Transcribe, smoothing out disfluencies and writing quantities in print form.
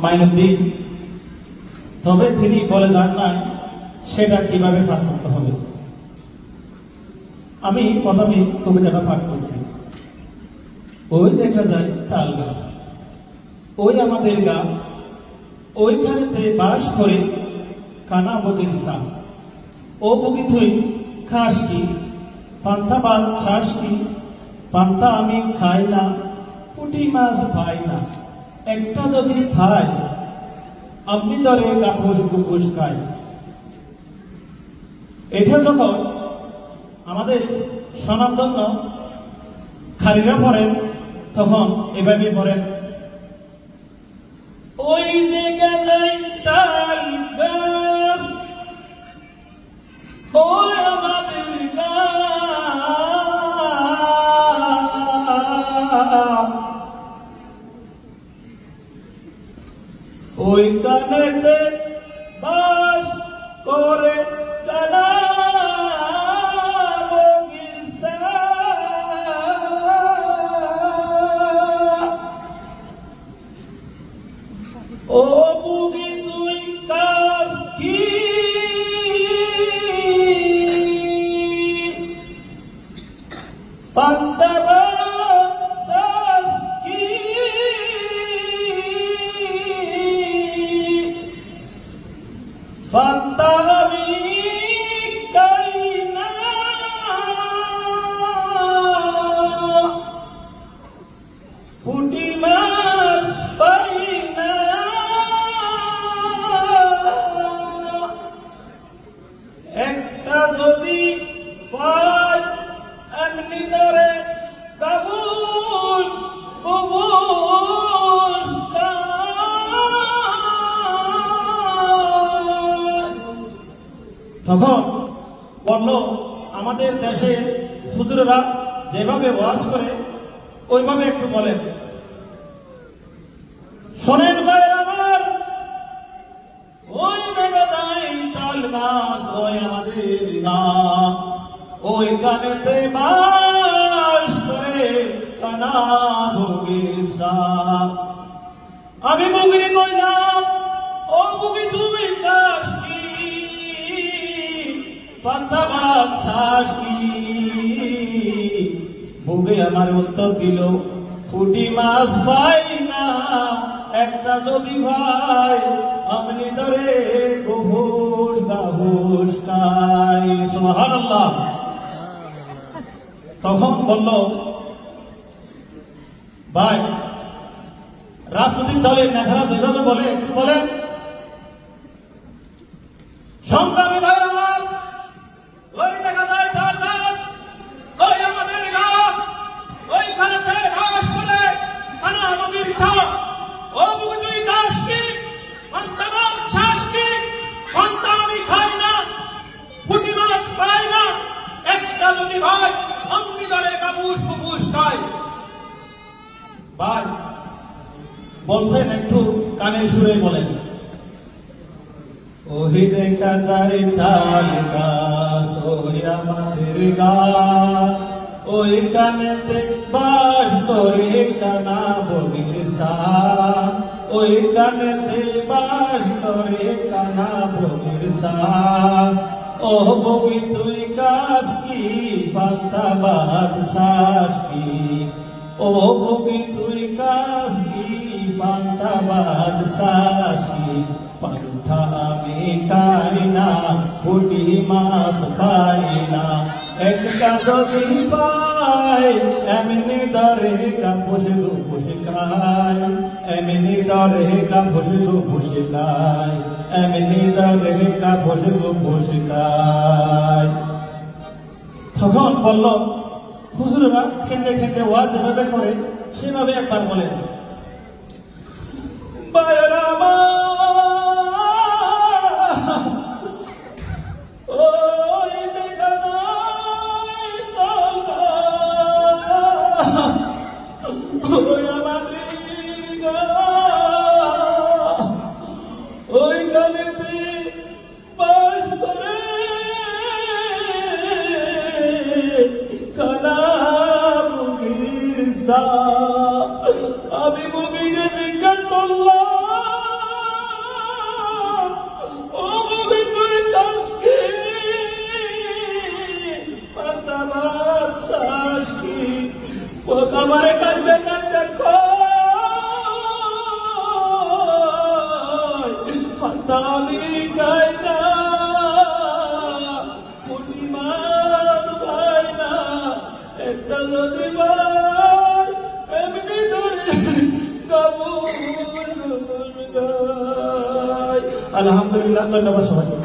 মাইনুদ্দিন, তবে তিনি বলে যান নাই সেটা কিভাবে পাঠ করতে হবে। আমি প্রথমে কবিতাটা পাঠ করছি। ওই দেখা যায় তাল গাছ, ওই আমাদের গা, ওইখানেতে বাস করে কানা বগির সা। ও বগি তুই খাস কি, পান্তা ভাত খাস কি, পান্তা আমি খাই না, পুঁটি মাছ পাই না, একটা যদি খাই আপনি ধরে গাফুস গুফুস খাই। এটা যখন আমাদের স্বনামধন্য খালিরা পড়েন তখন এভাবে পড়েন, ওই দেখা যায় তাল গাছ, ওই আমাদের গা, ওই কানেতে বাস করে কানা বগির সা। ও বুগি তুই কাজ কি, পান্তা ভাত খাস কি, পান্তা আমি খাই না, পুঁটি মাছ পাই না, একটা যদি পাই এমনি ধরে গাবুন গুবুস খায়। তখন বলল, আমাদের দেশে হুজুররা যেভাবে ওয়াজ করে ওইভাবে একটু বলেন। শোনেন ভাইয়ের আমার, ওই দেখা যায় তাল গাছ, ওই আমাদের গা, ওই কানেতে বাস করে কানা বগির সা। আমি বগি কই না, ও বগি তুমি কাজ কি, পান্তা ভাত খাস কি। বগি আমার উত্তর দিল, পুঁটি মাছ পাই না, একটা যদি ভাই আপনি ধরে গুফুস গাফুস খাই। সুবহানাল্লাহ। তখন বলল, ভাই রাজনৈতিক দলের নেতারা যেভাবে বলে একটু বলেন। সংগ্রামী ভাই আমার, ওই দেখা যায় তাল গাছ, ওই আমাদের গা, ওইখানেতে বাস করে কানা বগির সা। ও বুগি তুই খাস কি, পান্তা ভাত খাস কি, পান্তা আমি খাই না, পুঁটি মাছ পাই না, একটা যদি ভাই অমনি ধরে গাফুস গুফুস খায়। ভাই বলছেন একটু কানের সুরে বলেন, ওহি দেখা যায় তাল গাছ, ওই আমাদের গা, ওই কানেতে বাস করে কানা বগির সা। ওই কানেতে বাস করে কানা বগির সা। ও বগি তুই কাজ কি, পান্তা ভাত খাস কি, ও বগি তুই কাজ কি, পান্তা ভাত খাস কি, পান্তা আমি খাই না, পুঁটি মাছ খাই না, একটা যদি পাই এমনি ধরে গাফুস গুফুস খায়, এমনি ধরে গাফুস গুফুস খায়, এমনি ধরে গাফুস গুফুস খায়। তখন বলল, হুজুররা খেতে খেতে ওয়াজ যেভাবে করে সেভাবে একবার বলেন। ভাইয়েরা আমার, ওই দেখা যায় তাল গাছ, ওই আমাদের গা, ওইখানেতে বাস করে কানা বগির সা। ও কামারে কাঁদতে কাঁদতে ফাতামি গাইনা পূর্ণিমার ভাইনা একটা যদি ভাই এমনি ধরে কবুল গায়। আলহামদুলিল্লাহ, ধন্যবাদ সবাই।